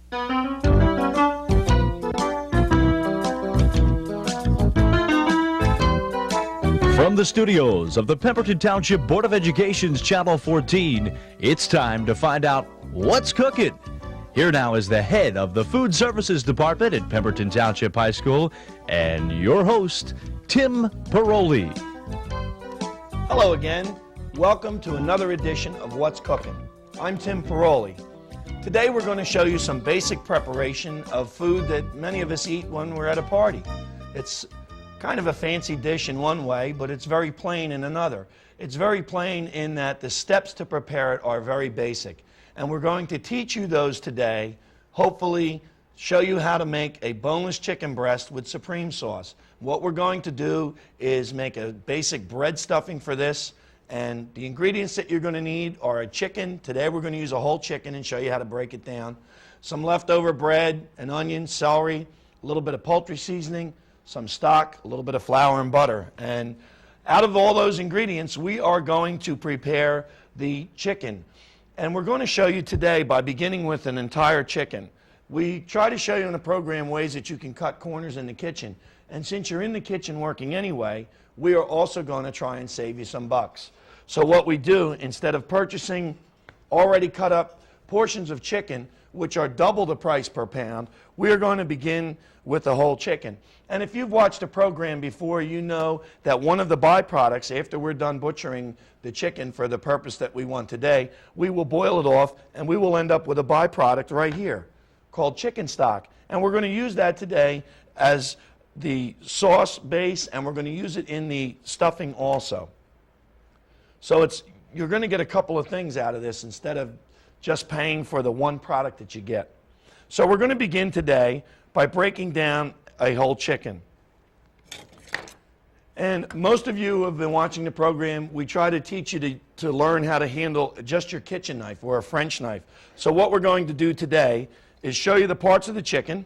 From the studios of the Pemberton Township Board of Education's Channel 14, it's time to find out what's cooking. Here now is the head of the Food Services Department at Pemberton Township High School and your host, Tim Paroli. Hello again. Welcome to another edition of What's Cooking. I'm Tim Paroli. Today we're going to show you some basic preparation of food that many of us eat when we're at a party. It's kind of a fancy dish in one way, but it's very plain in another. It's very plain in that the steps to prepare it are very basic. And we're going to teach you those today, hopefully show you how to make a boneless chicken breast with Supreme sauce. What we're going to do is make a basic bread stuffing for this, and the ingredients that you're going to need are a chicken. Today we're going to use a whole chicken and show you how to break it down. Some leftover bread, an onion, celery, a little bit of poultry seasoning, some stock, a little bit of flour and butter. And out of all those ingredients, we are going to prepare the chicken. And we're going to show you today by beginning with an entire chicken. We try to show you in the program ways that you can cut corners in the kitchen. And since you're in the kitchen working anyway, we are also going to try and save you some bucks. So what we do, instead of purchasing already cut up portions of chicken, which are double the price per pound, we are going to begin with the whole chicken. And if you've watched a program before, you know that one of the byproducts, after we're done butchering the chicken for the purpose that we want today, we will boil it off and we will end up with a byproduct right here called chicken stock. And we're going to use that today as the sauce base, and we're going to use it in the stuffing also. So you're going to get a couple of things out of this instead of just paying for the one product that you get. So we're going to begin today by breaking down a whole chicken. And most of you who have been watching the program, we try to teach you to learn how to handle just your kitchen knife or a French knife. So what we're going to do today is show you the parts of the chicken,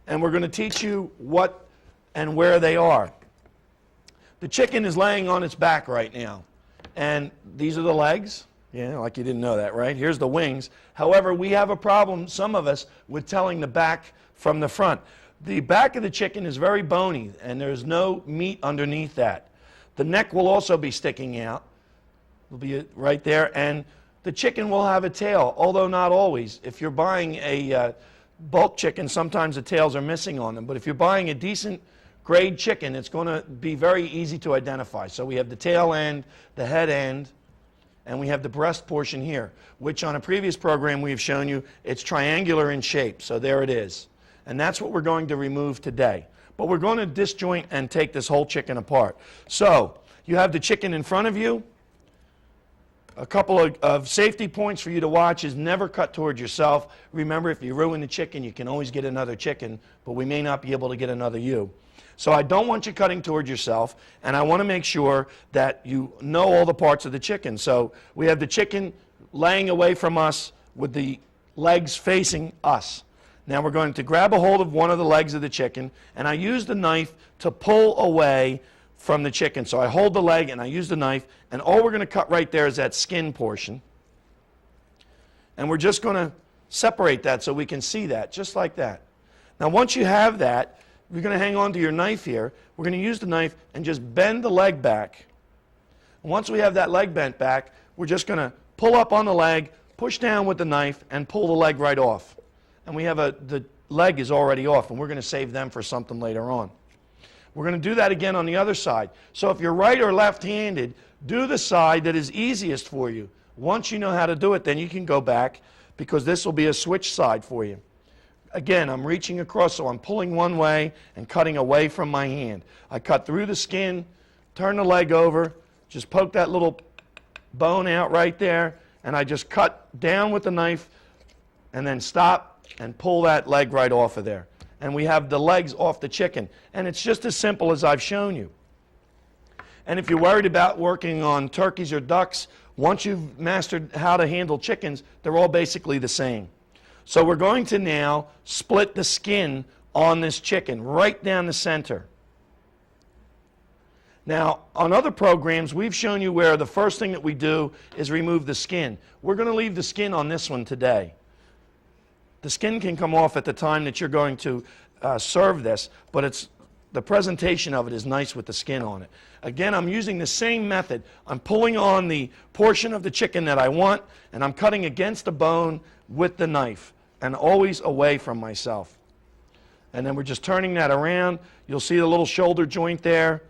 and we're going to teach you what and where they are. The chicken is laying on its back right now, and these are the legs. Yeah, like you didn't know that, right? Here's the wings. However, we have a problem, some of us, with telling the back from the front. The back of the chicken is very bony, and there's no meat underneath that. The neck will also be sticking out. It'll be right there, and the chicken will have a tail, although not always. If you're buying a bulk chicken, sometimes the tails are missing on them. But if you're buying a decent grade chicken, it's going to be very easy to identify. So we have the tail end, the head end, and we have the breast portion here, which on a previous program we have shown you it's triangular in shape. So there it is. And that's what we're going to remove today. But we're going to disjoint and take this whole chicken apart. So you have the chicken in front of you. A couple of safety points for you to watch is never cut towards yourself. Remember, if you ruin the chicken, you can always get another chicken, but we may not be able to get another you. So I don't want you cutting towards yourself, and I want to make sure that you know all the parts of the chicken. So we have the chicken laying away from us with the legs facing us. Now we're going to grab a hold of one of the legs of the chicken, and I use the knife to pull away from the chicken. So I hold the leg and I use the knife, and all we're going to cut right there is that skin portion. And we're just going to separate that so we can see that, just like that. Now once you have that, you're going to hang on to your knife here. We're going to use the knife and just bend the leg back. And once we have that leg bent back, we're just going to pull up on the leg, push down with the knife, and pull the leg right off. And we have the leg is already off, and we're going to save them for something later on. We're going to do that again on the other side. So if you're right or left-handed, do the side that is easiest for you. Once you know how to do it, then you can go back, because this will be a switch side for you. Again, I'm reaching across, so I'm pulling one way and cutting away from my hand. I cut through the skin, turn the leg over, just poke that little bone out right there, and I just cut down with the knife and then stop and pull that leg right off of there. And we have the legs off the chicken. And it's just as simple as I've shown you. And if you're worried about working on turkeys or ducks, once you've mastered how to handle chickens, they're all basically the same. So we're going to now split the skin on this chicken right down the center. Now, on other programs, we've shown you where the first thing that we do is remove the skin. We're going to leave the skin on this one today. The skin can come off at the time that you're going to serve this, but the presentation of it is nice with the skin on it. Again, I'm using the same method. I'm pulling on the portion of the chicken that I want, and I'm cutting against the bone with the knife, and always away from myself. And then we're just turning that around. You'll see the little shoulder joint there.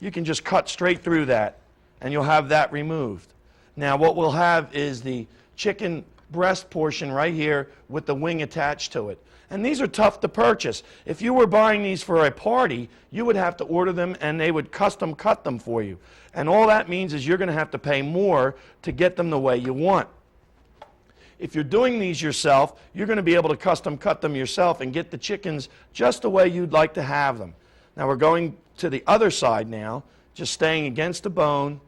You can just cut straight through that, and you'll have that removed. Now what we'll have is the chicken breast portion right here with the wing attached to it. And these are tough to purchase. If you were buying these for a party, you would have to order them and they would custom cut them for you. And all that means is you're going to have to pay more to get them the way you want. If you're doing these yourself, you're going to be able to custom cut them yourself and get the chickens just the way you'd like to have them. Now we're going to the other side now, just staying against the bone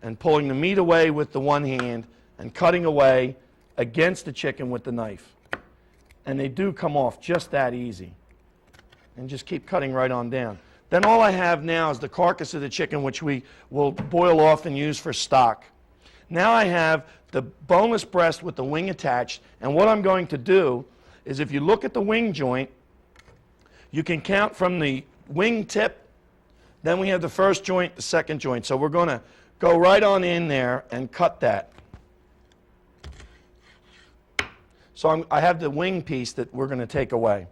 and pulling the meat away with the one hand and cutting away against the chicken with the knife. And they do come off just that easy. And just keep cutting right on down. Then all I have now is the carcass of the chicken, which we will boil off and use for stock. Now I have the boneless breast with the wing attached, and what I'm going to do is, if you look at the wing joint, you can count from the wing tip, then we have the first joint, the second joint. So we're going to go right on in there and cut that. So I have the wing piece that we're going to take away.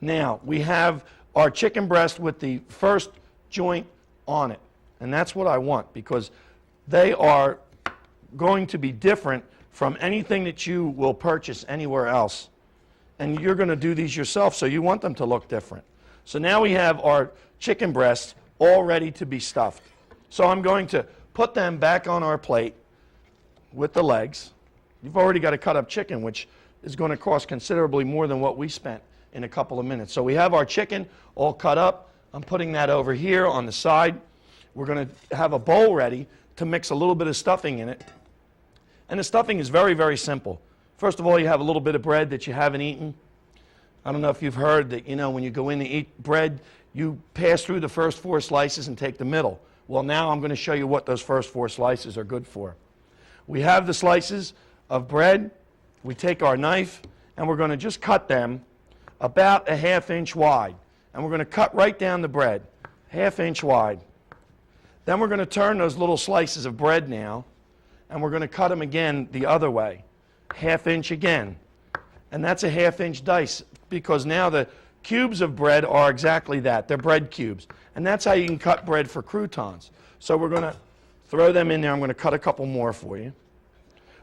Now, we have our chicken breast with the first joint on it. And that's what I want, because they are going to be different from anything that you will purchase anywhere else. And you're going to do these yourself, so you want them to look different. So now we have our chicken breasts all ready to be stuffed. So I'm going to put them back on our plate with the legs. You've already got to cut up chicken, which is going to cost considerably more than what we spent in a couple of minutes. So we have our chicken all cut up. I'm putting that over here on the side. We're going to have a bowl ready to mix a little bit of stuffing in it. And the stuffing is very, very simple. First of all, you have a little bit of bread that you haven't eaten. I don't know if you've heard that, when you go in to eat bread, you pass through the first 4 slices and take the middle. Well, now I'm going to show you what those first 4 slices are good for. We have the slices of bread. We take our knife and we're going to just cut them about a 1/2 inch wide. And we're going to cut right down the bread, 1/2 inch wide. Then we're going to turn those little slices of bread now, and we're going to cut them again the other way, 1/2 inch again. And that's a 1/2 inch dice, because now the cubes of bread are exactly that. They're bread cubes. And that's how you can cut bread for croutons. So we're going to throw them in there. I'm going to cut a couple more for you.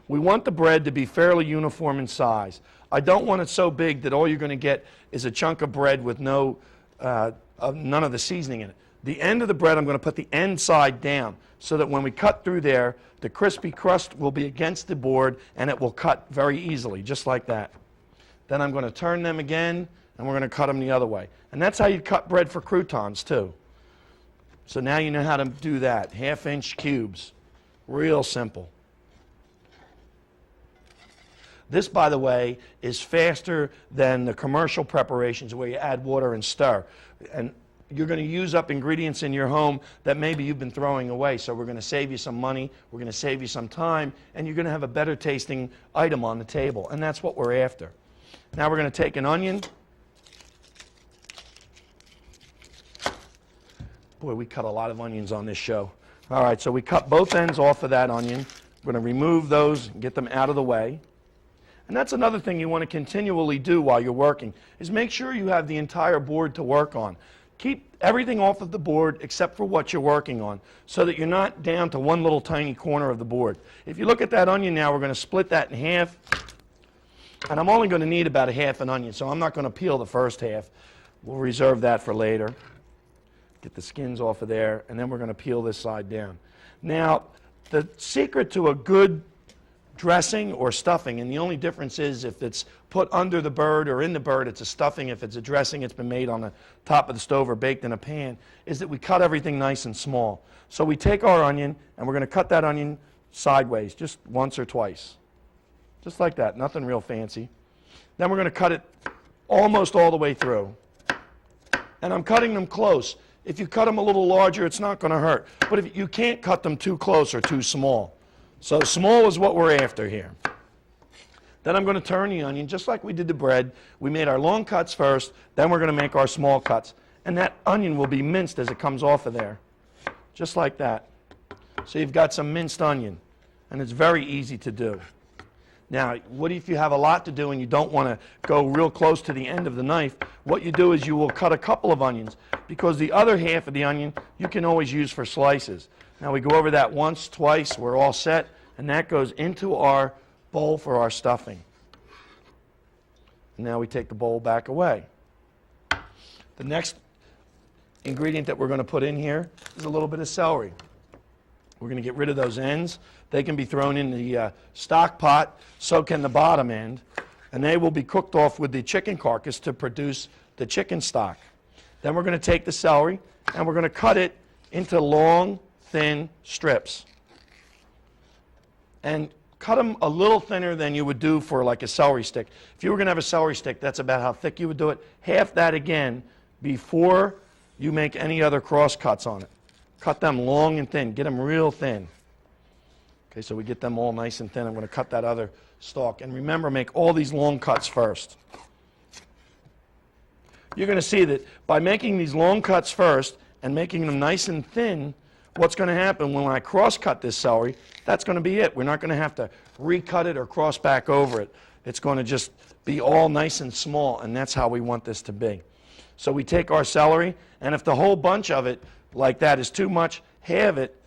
We want the bread to be fairly uniform in size. I don't want it so big that all you're going to get is a chunk of bread with none of the seasoning in it. The end of the bread, I'm going to put the end side down so that when we cut through there, the crispy crust will be against the board and it will cut very easily, just like that. Then I'm going to turn them again, and we're going to cut them the other way. And that's how you cut bread for croutons too. So now you know how to do that, 1/2 inch cubes. Real simple. This, by the way, is faster than the commercial preparations where you add water and stir. And you're going to use up ingredients in your home that maybe you've been throwing away. So we're going to save you some money, we're going to save you some time, and you're going to have a better tasting item on the table. And that's what we're after. Now we're going to take an onion. Boy, we cut a lot of onions on this show. All right, so we cut both ends off of that onion. We're going to remove those and get them out of the way. And that's another thing you want to continually do while you're working, is make sure you have the entire board to work on. Keep everything off of the board except for what you're working on, so that you're not down to one little tiny corner of the board. If you look at that onion now, we're going to split that in half. And I'm only going to need about 1/2 an onion, so I'm not going to peel the first half. We'll reserve that for later. Get the skins off of there, and then we're going to peel this side down. Now, the secret to a good dressing or stuffing, and the only difference is if it's put under the bird or in the bird, it's a stuffing. If it's a dressing, it's been made on the top of the stove or baked in a pan, is that we cut everything nice and small. So we take our onion, and we're going to cut that onion sideways, just once or twice. Just like that, nothing real fancy. Then we're going to cut it almost all the way through. And I'm cutting them close. If you cut them a little larger, it's not going to hurt. But if you can't cut them too close or too small. So small is what we're after here. Then I'm going to turn the onion just like we did the bread. We made our long cuts first, then we're going to make our small cuts. And that onion will be minced as it comes off of there, just like that. So you've got some minced onion, and it's very easy to do. Now, what if you have a lot to do and you don't want to go real close to the end of the knife? What you do is you will cut a couple of onions, because the other half of the onion you can always use for slices. Now we go over that once, twice, we're all set, and that goes into our bowl for our stuffing. Now we take the bowl back away. The next ingredient that we're going to put in here is a little bit of celery. We're going to get rid of those ends. They can be thrown in the stock pot, so can the bottom end, and they will be cooked off with the chicken carcass to produce the chicken stock. Then we're going to take the celery and we're going to cut it into long, thin strips. And cut them a little thinner than you would do for like a celery stick. If you were going to have a celery stick, that's about how thick you would do it. Half that again before you make any other cross cuts on it. Cut them long and thin. Get them real thin. Okay, so we get them all nice and thin. I'm going to cut that other stalk. And remember, make all these long cuts first. You're going to see that by making these long cuts first and making them nice and thin, what's going to happen when I cross-cut this celery, that's going to be it. We're not going to have to recut it or cross back over it. It's going to just be all nice and small, and that's how we want this to be. So we take our celery, and if the whole bunch of it like that is too much, halve it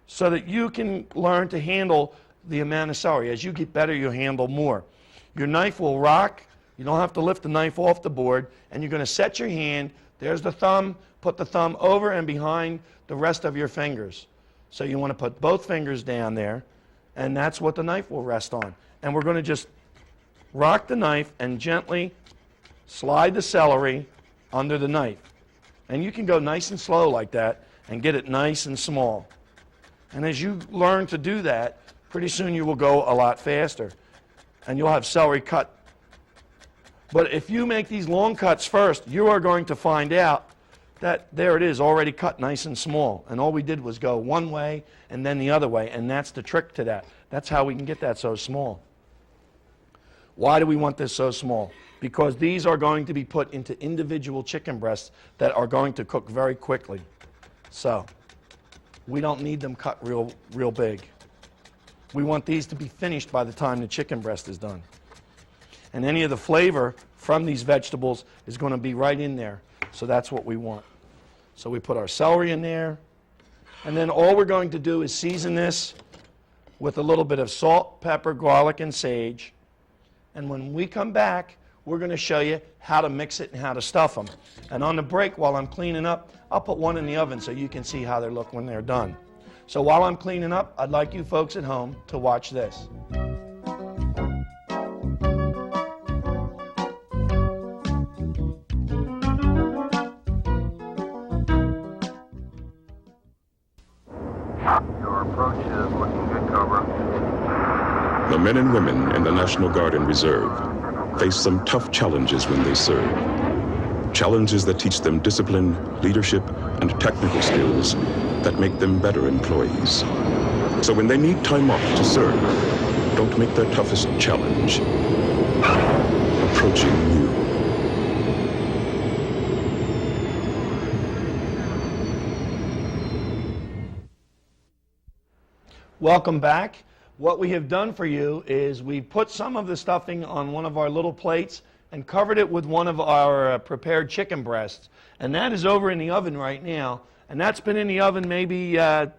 so that you can learn to handle the amount of celery. As you get better, you'll handle more. Your knife will rock. You don't have to lift the knife off the board, and you're going to set your hand. There's the thumb. Put the thumb over and behind the rest of your fingers. So you want to put both fingers down there, and that's what the knife will rest on. And we're going to just rock the knife and gently slide the celery under the knife. And you can go nice and slow like that and get it nice and small. And as you learn to do that, pretty soon you will go a lot faster. And you'll have celery cut. But if you make these long cuts first, you are going to find out that there it is, already cut nice and small. And all we did was go one way and then the other way. And that's the trick to that. That's how we can get that so small. Why do we want this so small? Because these are going to be put into individual chicken breasts that are going to cook very quickly. So we don't need them cut real big. We want these to be finished by the time the chicken breast is done. And any of the flavor from these vegetables is going to be right in there. So that's what we want. So we put our celery in there. And then all we're going to do is season this with a little bit of salt, pepper, garlic, and sage. And when we come back, we're going to show you how to mix it and how to stuff them. And on the break, while I'm cleaning up, I'll put one in the oven so you can see how they look when they're done. So while I'm cleaning up, I'd like you folks at home to watch this. Your approach is looking good, Cobra. The men and women in the National Guard and Reserve face some tough challenges when they serve. Challenges that teach them discipline, leadership, and technical skills that make them better employees. So when they need time off to serve, don't make their toughest challenge approaching you. Welcome back. What we have done for you is we put some of the stuffing on one of our little plates and covered it with one of our prepared chicken breasts. And that is over in the oven right now. And that's been in the oven maybe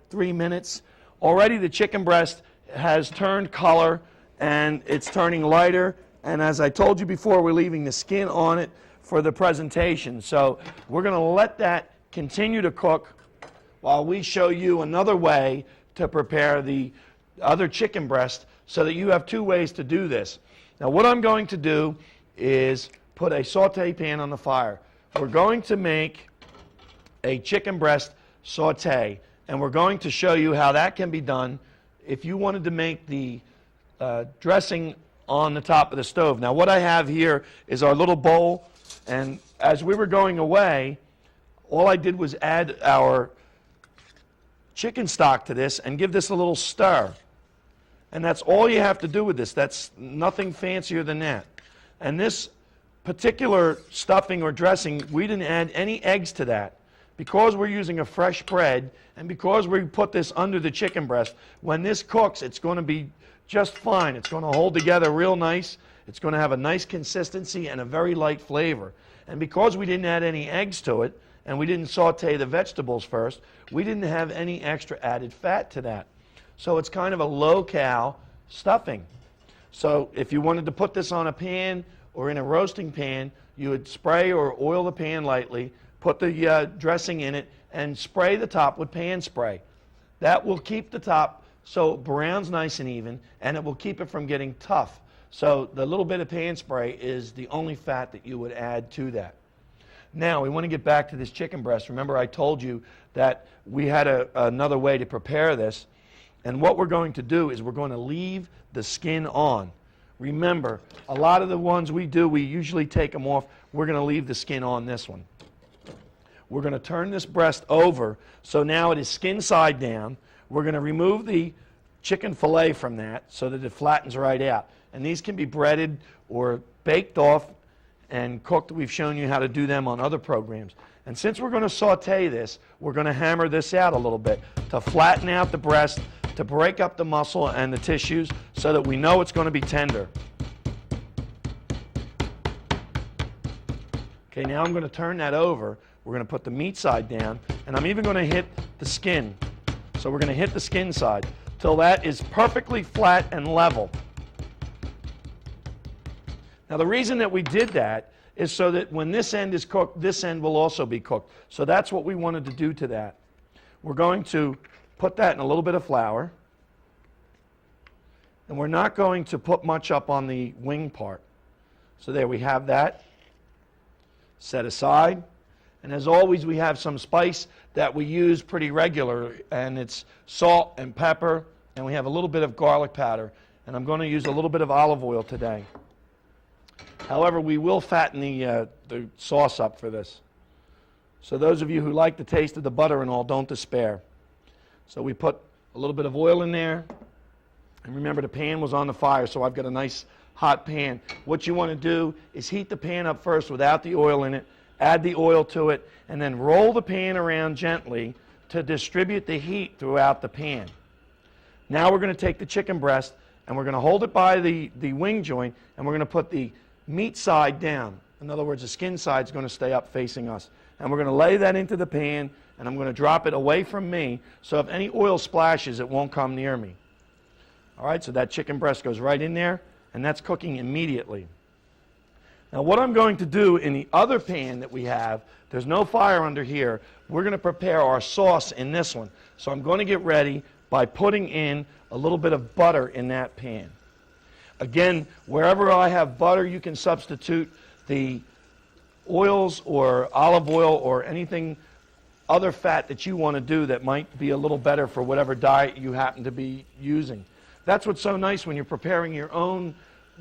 3 minutes. Already the chicken breast has turned color and it's turning lighter. And as I told you before, we're leaving the skin on it for the presentation. So we're going to let that continue to cook while we show you another way to prepare the other chicken breast so that you have two ways to do this. Now what I'm going to do is put a saute pan on the fire. We're going to make a chicken breast saute, and we're going to show you how that can be done if you wanted to make the dressing on the top of the stove. Now what I have here is our little bowl, and as we were going away, all I did was add our chicken stock to this and give this a little stir. And that's all you have to do with this. That's nothing fancier than that. And this particular stuffing or dressing, we didn't add any eggs to that. Because we're using a fresh bread, and because we put this under the chicken breast, when this cooks, it's going to be just fine. It's going to hold together real nice. It's going to have a nice consistency and a very light flavor. And because we didn't add any eggs to it, and we didn't saute the vegetables first, we didn't have any extra added fat to that. So it's kind of a low-cal stuffing. So if you wanted to put this on a pan or in a roasting pan, you would spray or oil the pan lightly, put the dressing in it, and spray the top with pan spray. That will keep the top so it browns nice and even, and it will keep it from getting tough. So the little bit of pan spray is the only fat that you would add to that. Now, we want to get back to this chicken breast. Remember, I told you that we had another way to prepare this. And what we're going to do is we're going to leave the skin on. Remember, a lot of the ones we do, we usually take them off. We're going to leave the skin on this one. We're going to turn this breast over, so now it is skin side down. We're going to remove the chicken fillet from that so that it flattens right out. And these can be breaded or baked off and cooked. We've shown you how to do them on other programs. And since we're going to saute this, we're going to hammer this out a little bit to flatten out the breast, to break up the muscle and the tissues so that we know it's going to be tender. Okay, now I'm going to turn that over. We're going to put the meat side down, and I'm even going to hit the skin. So we're going to hit the skin side till that is perfectly flat and level. Now the reason that we did that is so that when this end is cooked, this end will also be cooked. So that's what we wanted to do to that. We're going to put that in a little bit of flour, and we're not going to put much up on the wing part. So there we have that set aside. And as always, we have some spice that we use pretty regularly, and it's salt and pepper, and we have a little bit of garlic powder. And I'm going to use a little bit of olive oil today. However, we will fatten the sauce up for this. So those of you who like the taste of the butter and all, don't despair. So we put a little bit of oil in there. And remember, the pan was on the fire, so I've got a nice hot pan. What you want to do is heat the pan up first without the oil in it, add the oil to it, and then roll the pan around gently to distribute the heat throughout the pan. Now we're going to take the chicken breast, and we're going to hold it by the wing joint, and we're going to put the meat side down. In other words, the skin side is going to stay up facing us. And we're going to lay that into the pan, and I'm going to drop it away from me, so if any oil splashes, it won't come near me. All right, so that chicken breast goes right in there, and that's cooking immediately. Now what I'm going to do in the other pan that we have, there's no fire under here, we're going to prepare our sauce in this one. So I'm going to get ready by putting in a little bit of butter in that pan. Again, wherever I have butter, you can substitute the oils or olive oil or anything other fat that you want to do that might be a little better for whatever diet you happen to be using. That's what's so nice when you're preparing your own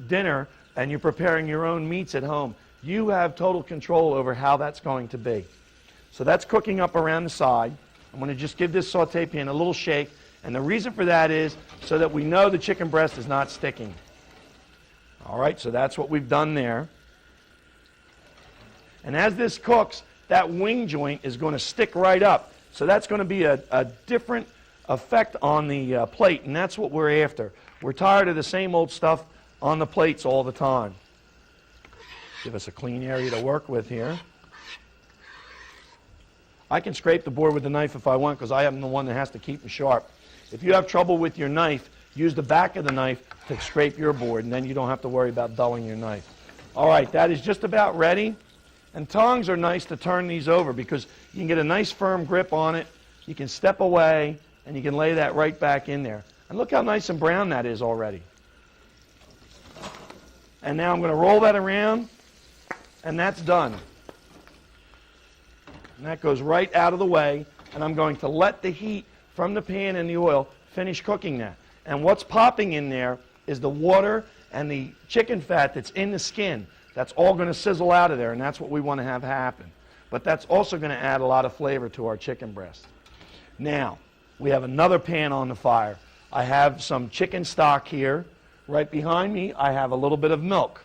dinner and you're preparing your own meats at home. You have total control over how that's going to be. So that's cooking up around the side. I'm going to just give this saute pan a little shake, and the reason for that is so that we know the chicken breast is not sticking. All right, so that's what we've done there. And as this cooks, that wing joint is going to stick right up. So that's going to be a different effect on the plate, and that's what we're after. We're tired of the same old stuff on the plates all the time. Give us a clean area to work with here. I can scrape the board with the knife if I want, because I am the one that has to keep them sharp. If you have trouble with your knife, use the back of the knife to scrape your board, and then you don't have to worry about dulling your knife. All right, that is just about ready. And tongs are nice to turn these over because you can get a nice firm grip on it. You can step away, and you can lay that right back in there. And look how nice and brown that is already. And now I'm going to roll that around, and that's done. And that goes right out of the way, and I'm going to let the heat from the pan and the oil finish cooking that. And what's popping in there is the water and the chicken fat that's in the skin. That's all going to sizzle out of there, and that's what we want to have happen. But that's also going to add a lot of flavor to our chicken breast. Now, we have another pan on the fire. I have some chicken stock here. Right behind me, I have a little bit of milk.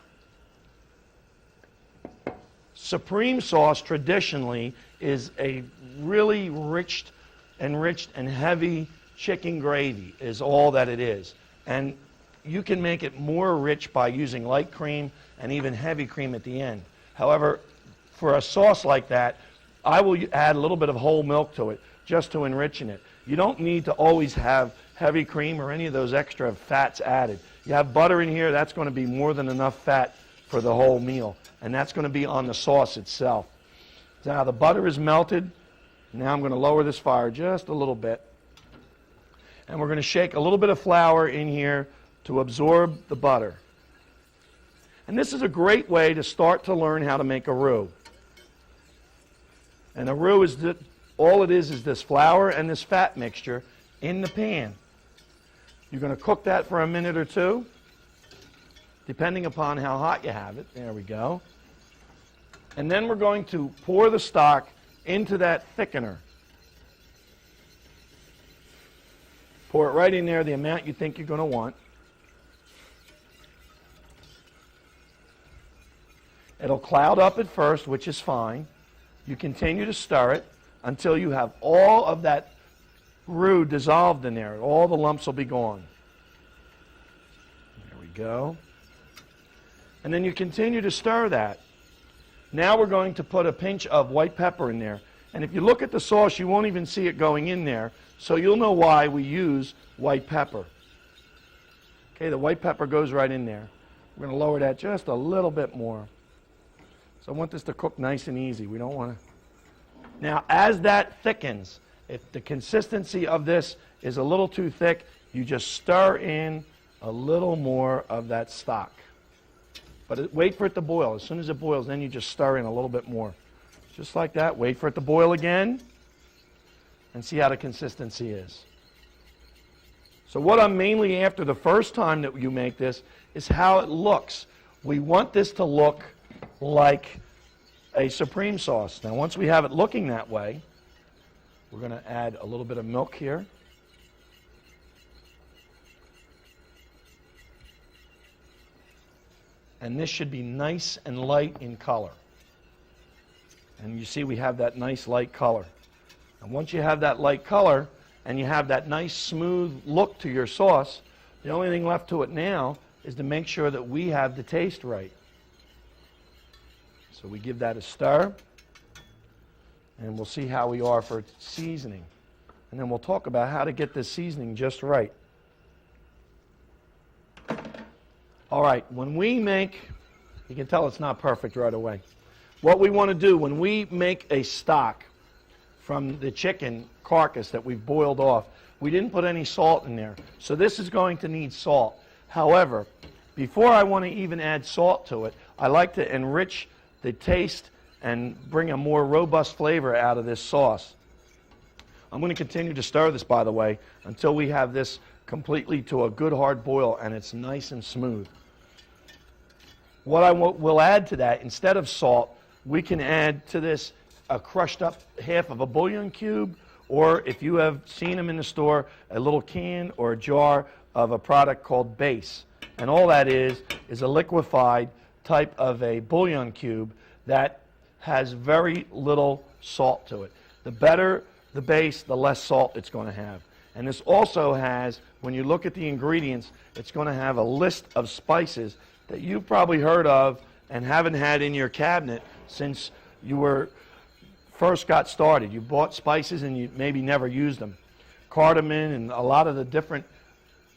Supreme sauce traditionally is a really enriched and heavy chicken gravy is all that it is. And you can make it more rich by using light cream and even heavy cream at the end. However, for a sauce like that, I will add a little bit of whole milk to it just to enrich it. You don't need to always have heavy cream or any of those extra fats added. You have butter in here, that's going to be more than enough fat for the whole meal. And that's going to be on the sauce itself. Now the butter is melted. Now I'm going to lower this fire just a little bit. And we're going to shake a little bit of flour in here to absorb the butter. And this is a great way to start to learn how to make a roux. And a roux is all it is this flour and this fat mixture in the pan. You're going to cook that for a minute or two, depending upon how hot you have it. There we go. And then we're going to pour the stock into that thickener. Pour it right in there, the amount you think you're going to want. It'll cloud up at first, which is fine. You continue to stir it until you have all of that roux dissolved in there. All the lumps will be gone. There we go. And then you continue to stir that. Now we're going to put a pinch of white pepper in there. And if you look at the sauce, you won't even see it going in there. So you'll know why we use white pepper. Okay, the white pepper goes right in there. We're going to lower that just a little bit more. So I want this to cook nice and easy. We don't want to... Now, as that thickens, if the consistency of this is a little too thick, you just stir in a little more of that stock. But wait for it to boil. As soon as it boils, then you just stir in a little bit more. Just like that. Wait for it to boil again and see how the consistency is. So what I'm mainly after the first time that you make this is how it looks. We want this to look like a supreme sauce. Now once we have it looking that way, we're going to add a little bit of milk here. And this should be nice and light in color. And you see we have that nice light color. And once you have that light color and you have that nice smooth look to your sauce, the only thing left to it now is to make sure that we have the taste right. So we give that a stir, and we'll see how we are for seasoning. And then we'll talk about how to get this seasoning just right. All right, when we make, you can tell it's not perfect right away. What we want to do when we make a stock from the chicken carcass that we've boiled off, we didn't put any salt in there. So this is going to need salt. However, before I want to even add salt to it, I like to enrich the taste and bring a more robust flavor out of this sauce. I'm going to continue to stir this, by the way, until we have this completely to a good hard boil and it's nice and smooth. What I will add to that, instead of salt, we can add to this a crushed up half of a bouillon cube, or if you have seen them in the store, a little can or a jar of a product called base. And all that is a liquefied type of a bouillon cube that has very little salt to it. The better the base, the less salt it's going to have. And this also has, when you look at the ingredients, it's going to have a list of spices that you've probably heard of and haven't had in your cabinet since you first got started. You bought spices and you maybe never used them. Cardamom and a lot of the different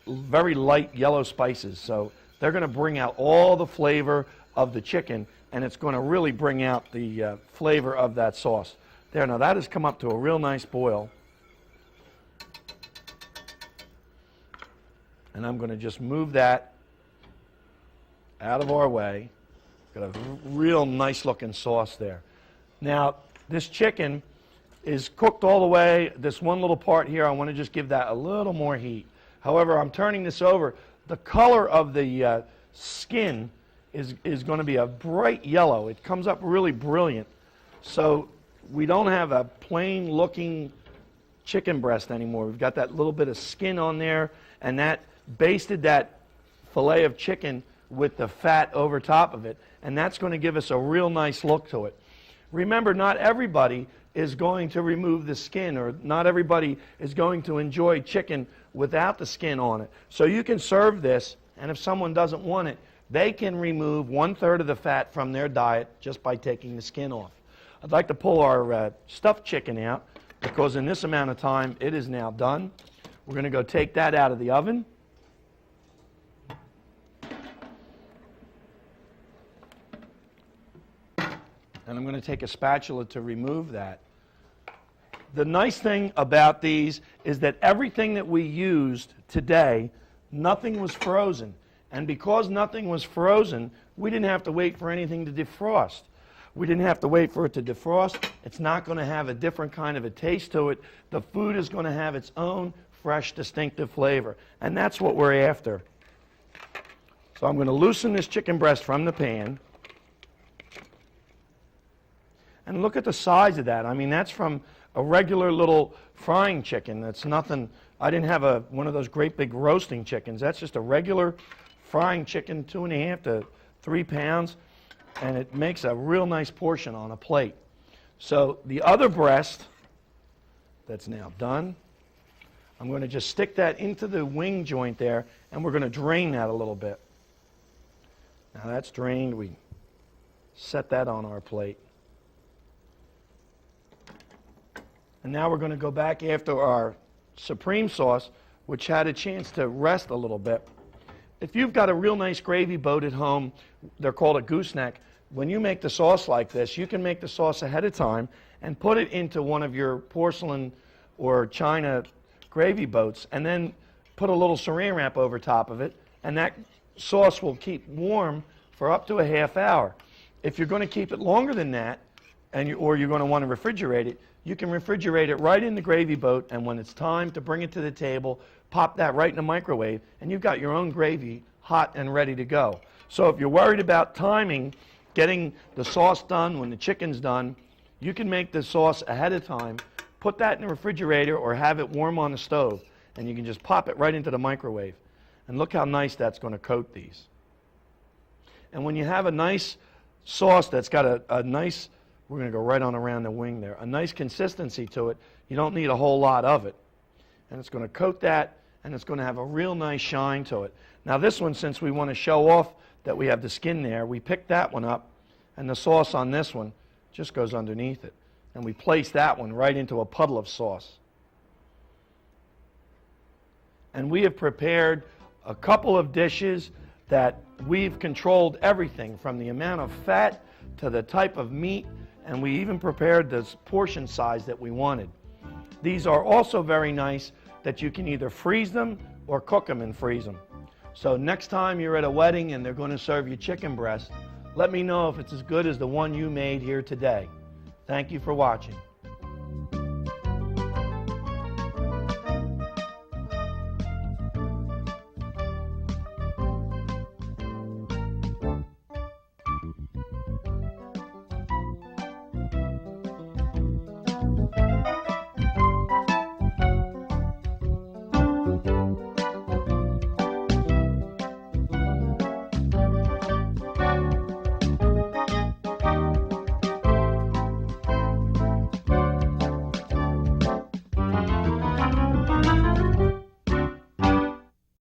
very light yellow spices. So they're going to bring out all the flavor of the chicken, and it's going to really bring out the flavor of that sauce. There, now that has come up to a real nice boil. And I'm going to just move that out of our way. Got a real nice looking sauce there. Now, this chicken is cooked all the way. This one little part here, I want to just give that a little more heat. However, I'm turning this over. The color of the skin is going to be a bright yellow. It comes up really brilliant. So we don't have a plain looking chicken breast anymore. We've got that little bit of skin on there, and that basted that fillet of chicken with the fat over top of it, and that's going to give us a real nice look to it. Remember, not everybody is going to remove the skin, or not everybody is going to enjoy chicken without the skin on it. So you can serve this, and if someone doesn't want it, they can remove 1/3 of the fat from their diet just by taking the skin off. I'd like to pull our stuffed chicken out, because in this amount of time it is now done. We're going to go take that out of the oven. And I'm going to take a spatula to remove that. The nice thing about these is that everything that we used today, nothing was frozen. And because nothing was frozen, we didn't have to wait for anything to defrost. We didn't have to wait for it to defrost. It's not going to have a different kind of a taste to it. The food is going to have its own fresh, distinctive flavor. And that's what we're after. So I'm going to loosen this chicken breast from the pan. And look at the size of that. I mean, that's from a regular little frying chicken. That's nothing. I didn't have one of those great big roasting chickens. That's just a regular frying chicken, 2.5 to 3 pounds. And it makes a real nice portion on a plate. So the other breast that's now done, I'm going to just stick that into the wing joint there, and we're going to drain that a little bit. Now that's drained. We set that on our plate. And now we're going to go back after our Supreme sauce, which had a chance to rest a little bit. If you've got a real nice gravy boat at home, they're called a gooseneck. When you make the sauce like this, you can make the sauce ahead of time and put it into one of your porcelain or china gravy boats, and then put a little saran wrap over top of it, and that sauce will keep warm for up to a half hour. If you're going to keep it longer than that, or you're going to want to refrigerate it, you can refrigerate it right in the gravy boat, and when it's time to bring it to the table, pop that right in the microwave, and you've got your own gravy hot and ready to go. So if you're worried about timing, getting the sauce done when the chicken's done, you can make the sauce ahead of time, put that in the refrigerator or have it warm on the stove, and you can just pop it right into the microwave. And look how nice that's going to coat these. And when you have a nice sauce that's got a nice, we're going to go right on around the wing there, a nice consistency to it, you don't need a whole lot of it. And it's going to coat that, and it's going to have a real nice shine to it. Now this one, since we want to show off that we have the skin there, we pick that one up, and the sauce on this one just goes underneath it. And we place that one right into a puddle of sauce. And we have prepared a couple of dishes that we've controlled everything from the amount of fat to the type of meat, and we even prepared this portion size that we wanted. These are also very nice that you can either freeze them or cook them and freeze them. So next time you're at a wedding and they're going to serve you chicken breast, let me know if it's as good as the one you made here today. Thank you for watching.